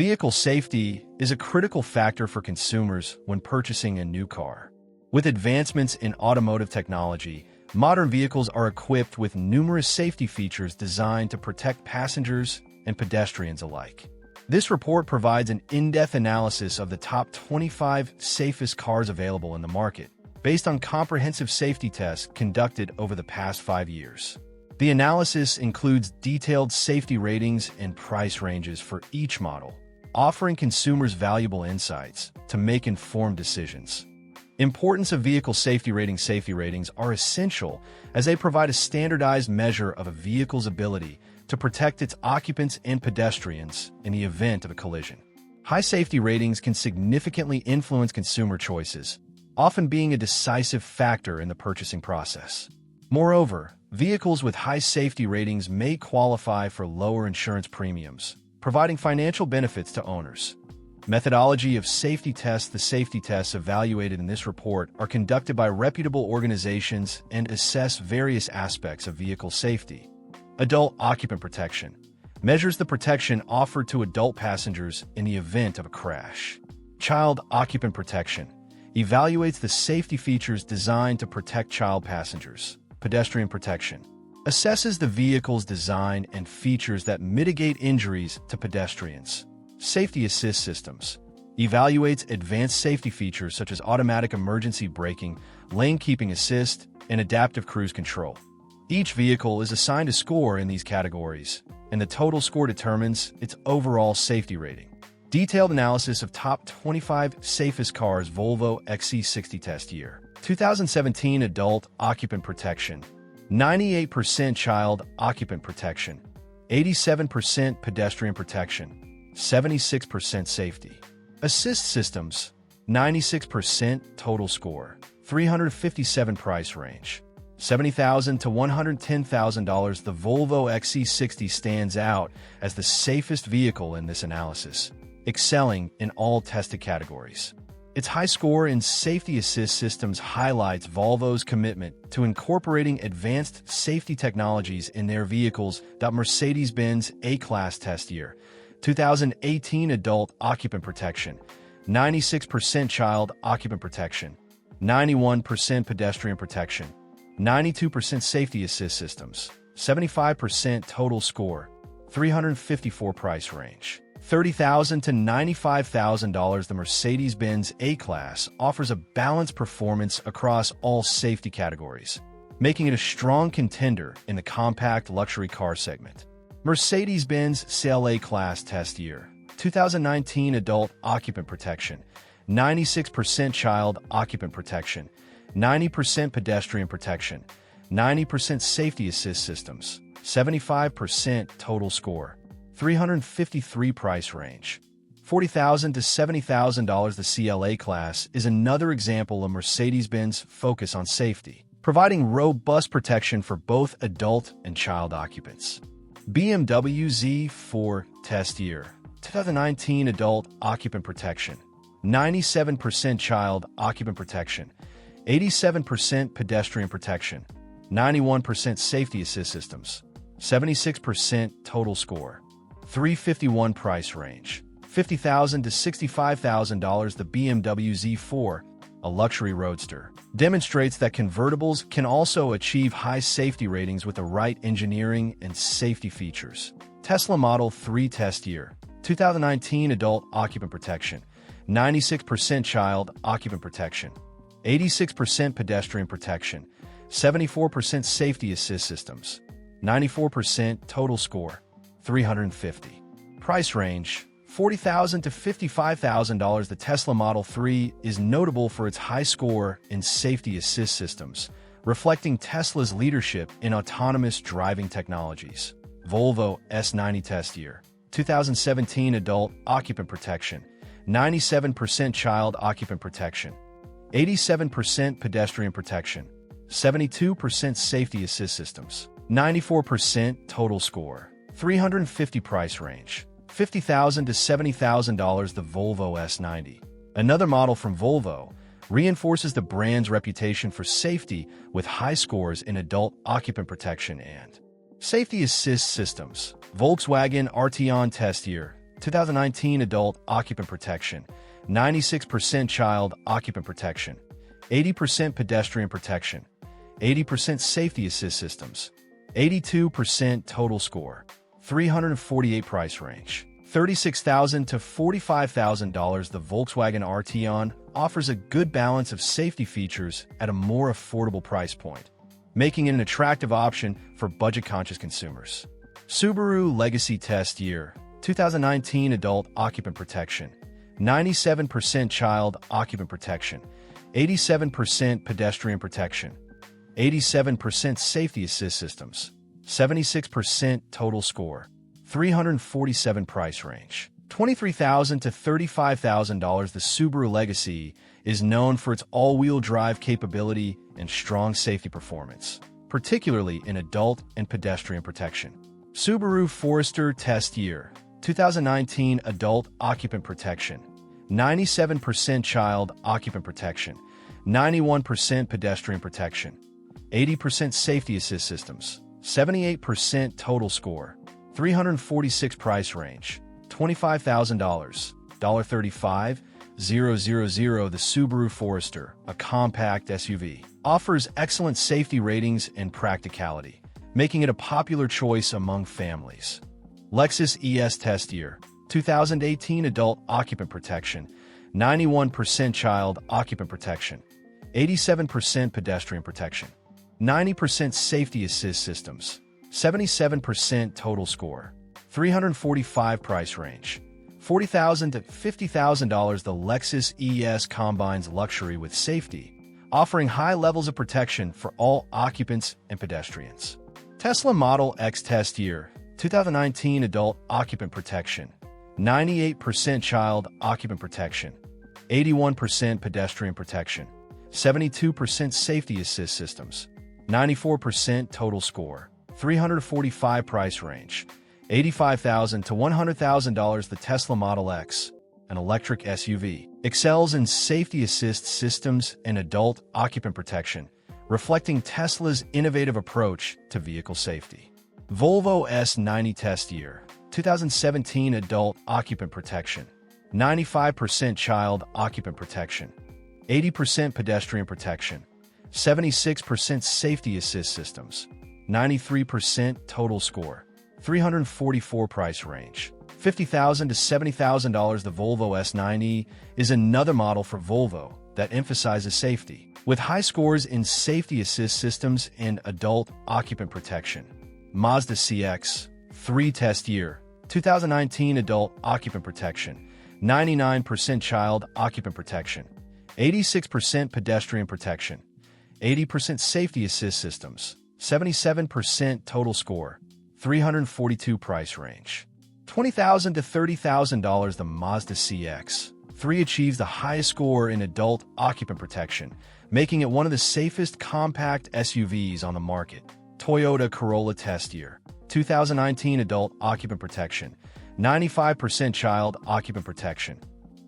Vehicle safety is a critical factor for consumers when purchasing a new car. With advancements in automotive technology, modern vehicles are equipped with numerous safety features designed to protect passengers and pedestrians alike. This report provides an in-depth analysis of the top 25 safest cars available in the market, based on comprehensive safety tests conducted over the past 5 years. The analysis includes detailed safety ratings and price ranges for each model, offering consumers valuable insights to make informed decisions. Importance of vehicle safety ratings. Safety ratings are essential as they provide a standardized measure of a vehicle's ability to protect its occupants and pedestrians in the event of a collision. High safety ratings can significantly influence consumer choices, often being a decisive factor in the purchasing process. Moreover, vehicles with high safety ratings may qualify for lower insurance premiums, providing financial benefits to owners. Methodology of safety tests. The safety tests evaluated in this report are conducted by reputable organizations and assess various aspects of vehicle safety. Adult occupant protection measures the protection offered to adult passengers in the event of a crash. Child occupant protection evaluates the safety features designed to protect child passengers. Pedestrian protection assesses the vehicle's design and features that mitigate injuries to pedestrians. Safety assist systems evaluates advanced safety features such as automatic emergency braking, lane keeping assist, and adaptive cruise control. Each vehicle is assigned a score in these categories, and the total score determines its overall safety rating. Detailed analysis of top 25 safest cars. Volvo XC60 test year 2017. Adult occupant protection 98%, child occupant protection 87%, pedestrian protection 76%, safety assist systems 96%, total score 357, price range $70,000 to $110,000. The Volvo XC60 stands out as the safest vehicle in this analysis, excelling in all tested categories. Its high score in safety assist systems highlights Volvo's commitment to incorporating advanced safety technologies in their vehicles. Mercedes-Benz A-Class test year 2018. Adult occupant protection 96%, child occupant protection 91%, pedestrian protection 92%, safety assist systems 75%, total score 354, price range $30,000 to $95,000. The Mercedes-Benz A-Class offers a balanced performance across all safety categories, making it a strong contender in the compact luxury car segment. Mercedes-Benz CLA Class test year 2019. Adult occupant protection 96%, child occupant protection 90%, pedestrian protection 90%, safety assist systems 75%, total score 353, price range $40,000 to $70,000. The CLA Class is another example of Mercedes-Benz focus on safety, providing robust protection for both adult and child occupants. BMW Z4 test year 2019. Adult occupant protection 97%, child occupant protection 87%, pedestrian protection 91%, safety assist systems 76%, total score 351, price range $50,000 to $65,000. The BMW Z4, a luxury roadster, demonstrates that convertibles can also achieve high safety ratings with the right engineering and safety features. Tesla Model 3 test year 2019. Adult occupant protection 96%, child occupant protection 86%, pedestrian protection 74%, safety assist systems 94%, total score 350, price range $40,000 to $55,000. The Tesla Model 3 is notable for its high score in safety assist systems, reflecting Tesla's leadership in autonomous driving technologies. Volvo S90 test year 2017. Adult occupant protection 97%, child occupant protection 87%, pedestrian protection 72%, safety assist systems 94%, total score 350, price range $50,000 to $70,000. The Volvo S90, another model from Volvo, reinforces the brand's reputation for safety with high scores in adult occupant protection and safety assist systems. Volkswagen Arteon test year 2019 adult occupant protection, 96% child occupant protection, 80% pedestrian protection, 80% safety assist systems, 82% total score, 348 price range, $36,000 to $45,000. The Volkswagen Arteon offers a good balance of safety features at a more affordable price point, making it an attractive option for budget-conscious consumers. Subaru Legacy Test Year, 2019 adult occupant protection, 97% child occupant protection, 87% pedestrian protection, 87% safety assist systems, 76% total score, 347 price range, $23,000 to $35,000. The Subaru Legacy is known for its all-wheel drive capability and strong safety performance, particularly in adult and pedestrian protection. Subaru Forester Test Year, 2019 adult occupant protection, 97% child occupant protection, 91% pedestrian protection, 80% safety assist systems, 78% total score, 346 price range, $25,000, $35,000. The Subaru Forester, a compact SUV, offers excellent safety ratings and practicality, making it a popular choice among families. Lexus ES Test Year, 2018 adult occupant protection, 91% child occupant protection, 87% pedestrian protection, 90% safety assist systems, 77% total score, 345 price range, $40,000 to $50,000. The Lexus ES combines luxury with safety, offering high levels of protection for all occupants and pedestrians. Tesla Model X Test Year, 2019 adult occupant protection, 98% child occupant protection, 81% pedestrian protection, 72% safety assist systems, 94% total score, 345 price range, $85,000 to $100,000. The Tesla Model X, an electric SUV, excels in safety assist systems and adult occupant protection, reflecting Tesla's innovative approach to vehicle safety. Volvo S90 Test Year, 2017 adult occupant protection, 95% child occupant protection, 80% pedestrian protection, 76% safety assist systems, 93% total score, 344 price range, $50,000 to $70,000. The Volvo S90 is another model for Volvo that emphasizes safety, with high scores in safety assist systems and adult occupant protection. Mazda CX-3 Test Year, 2019 adult occupant protection, 99% child occupant protection, 86% pedestrian protection, 80% safety assist systems, 77% total score, 342 price range, $20,000 to $30,000. The Mazda CX-3 achieves the highest score in adult occupant protection, making it one of the safest compact SUVs on the market. Toyota Corolla Test Year, 2019 adult occupant protection, 95% child occupant protection,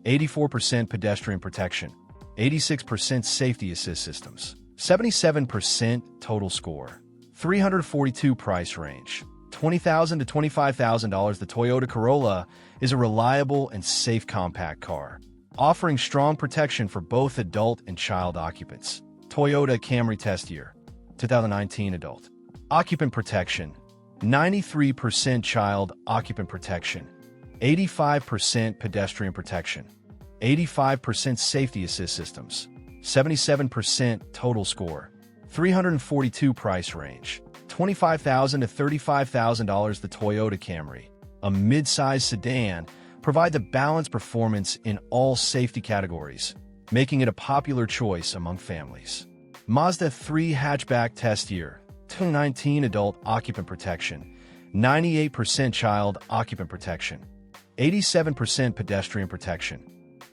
84% pedestrian protection, 86% safety assist systems, 77% total score, 342 price range, $20,000 to $25,000. The Toyota Corolla is a reliable and safe compact car, offering strong protection for both adult and child occupants. Toyota Camry Test Year, 2019 adult occupant protection, 93% child occupant protection, 85% pedestrian protection, 85% safety assist systems, 77% total score, 342 price range, $25,000 to $35,000. The Toyota Camry, a mid-size sedan, provides a balanced performance in all safety categories, making it a popular choice among families. Mazda 3 Hatchback Test Year, 2019 adult occupant protection, 98% child occupant protection, 87% pedestrian protection,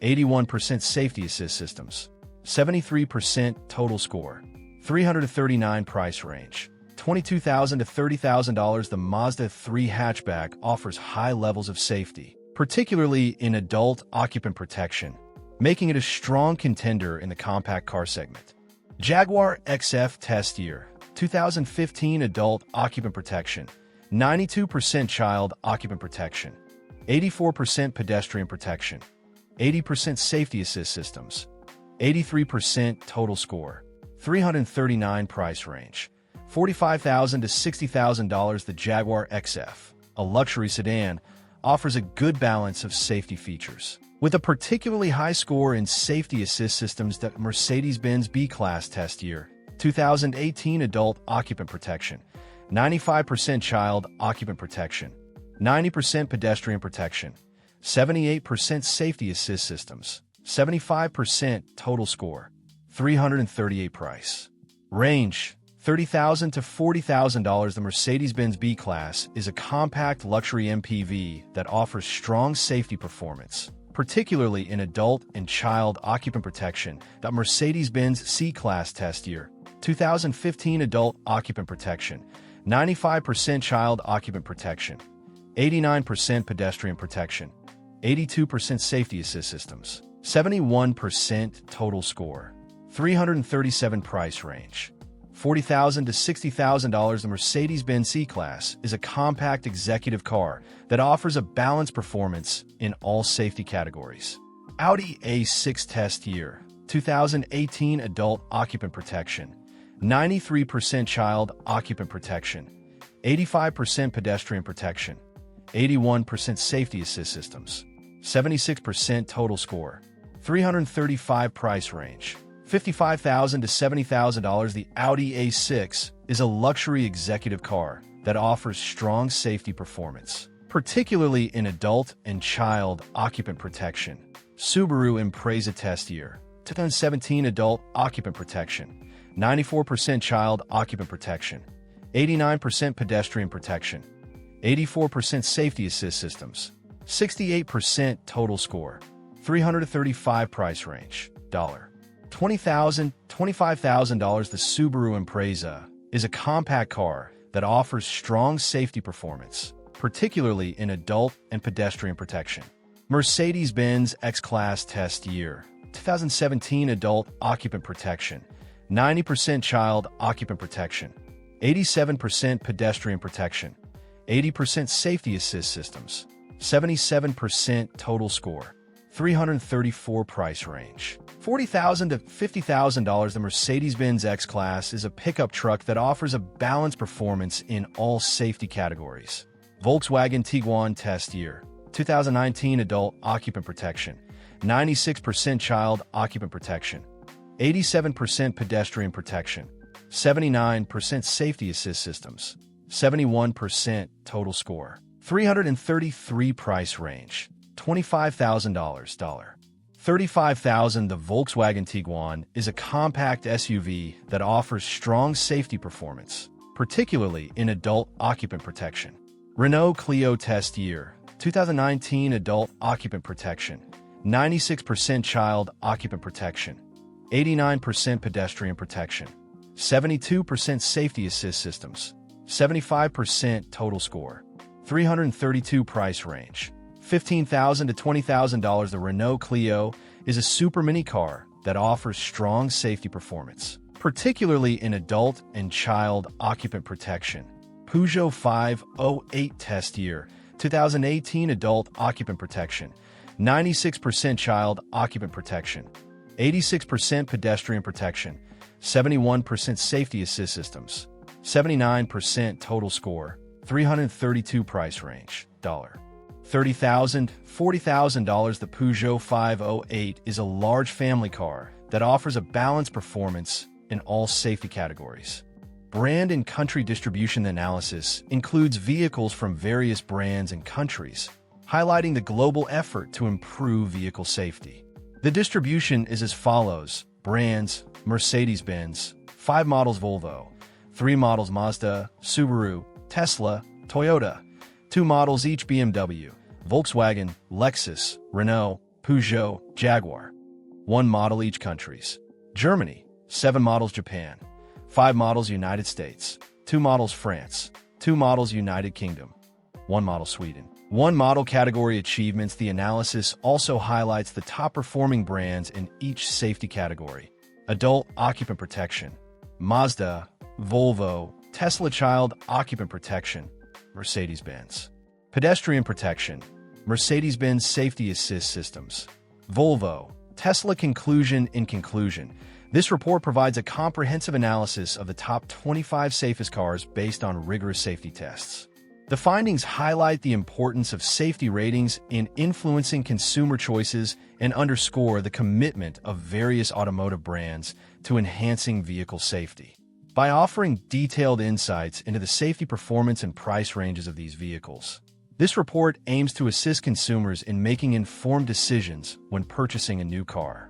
81% safety assist systems, 73% total score, 339 price range, $22,000 to $30,000. The Mazda 3 hatchback offers high levels of safety, particularly in adult occupant protection, making it a strong contender in the compact car segment. Jaguar XF Test Year, 2015 adult occupant protection, 92% child occupant protection, 84% pedestrian protection, 80% safety assist systems, 83% total score, 339 price range, $45,000 to $60,000. The Jaguar XF, a luxury sedan, offers a good balance of safety features. With a particularly high score in safety assist systems, the Mercedes-Benz B-Class test year, 2018 adult occupant protection, 95% child occupant protection, 90% pedestrian protection, 78% safety assist systems, 75% total score, 338 price range, $30,000 to $40,000. The Mercedes-Benz B-Class is a compact luxury MPV that offers strong safety performance, particularly in adult and child occupant protection. The Mercedes-Benz C-Class test year, 2015 adult occupant protection, 95% child occupant protection, 89% pedestrian protection, 82% safety assist systems, 71% total score, 337 price range, $40,000 to $60,000. The Mercedes-Benz C-Class is a compact executive car that offers a balanced performance in all safety categories. Audi A6 test year, 2018 adult occupant protection, 93% child occupant protection, 85% pedestrian protection, 81% safety assist systems, 76% total score, 335 price range, $55,000 to $70,000. The Audi A6 is a luxury executive car that offers strong safety performance, particularly in adult and child occupant protection. Subaru Impreza test year, 2017 adult occupant protection, 94% child occupant protection, 89% pedestrian protection, 84% safety assist systems, 68% total score, 335 price range, $20,000 to $25,000. The Subaru Impreza is a compact car that offers strong safety performance, particularly in adult and pedestrian protection. Mercedes-Benz X-Class test year, 2017 adult occupant protection, 90% child occupant protection, 87% pedestrian protection, 80% safety assist systems, 77% total score, 334 price range, $40,000 to $50,000. The Mercedes-Benz X-Class is a pickup truck that offers a balanced performance in all safety categories. Volkswagen Tiguan test year, 2019 adult occupant protection, 96% child occupant protection, 87% pedestrian protection, 79% safety assist systems, 71% total score, 333 price range, $25,000. $35,000. The Volkswagen Tiguan is a compact SUV that offers strong safety performance, particularly in adult occupant protection. Renault Clio test year, 2019 adult occupant protection, 96% child occupant protection, 89% pedestrian protection, 72% safety assist systems, 75% total score, 332 price range, $15,000 to $20,000. The Renault Clio is a super mini car that offers strong safety performance, particularly in adult and child occupant protection. Peugeot 508 test year, 2018 adult occupant protection, 96% child occupant protection, 86% pedestrian protection, 71% safety assist systems, 79% total score, 332 price range, $30,000, $40,000. The Peugeot 508 is a large family car that offers a balanced performance in all safety categories. Brand and country distribution analysis includes vehicles from various brands and countries, highlighting the global effort to improve vehicle safety. The distribution is as follows: brands, Mercedes-Benz, 5 models Volvo, 3 models Mazda, Subaru, Tesla, Toyota, 2 models each BMW, Volkswagen, Lexus, Renault, Peugeot, Jaguar, 1 model each countries. Germany, 7 models Japan, 5 models United States, 2 models France, 2 models United Kingdom, 1 model Sweden. 1 model category achievements. The analysis also highlights the top-performing brands in each safety category. Adult occupant protection, Mazda, Volvo, Tesla. Child occupant protection, Mercedes-Benz. Pedestrian protection, Mercedes-Benz Safety Assist Systems. Volvo, Tesla. Conclusion. In conclusion, this report provides a comprehensive analysis of the top 25 safest cars based on rigorous safety tests. The findings highlight the importance of safety ratings in influencing consumer choices and underscore the commitment of various automotive brands to enhancing vehicle safety. By offering detailed insights into the safety, performance, and price ranges of these vehicles, this report aims to assist consumers in making informed decisions when purchasing a new car.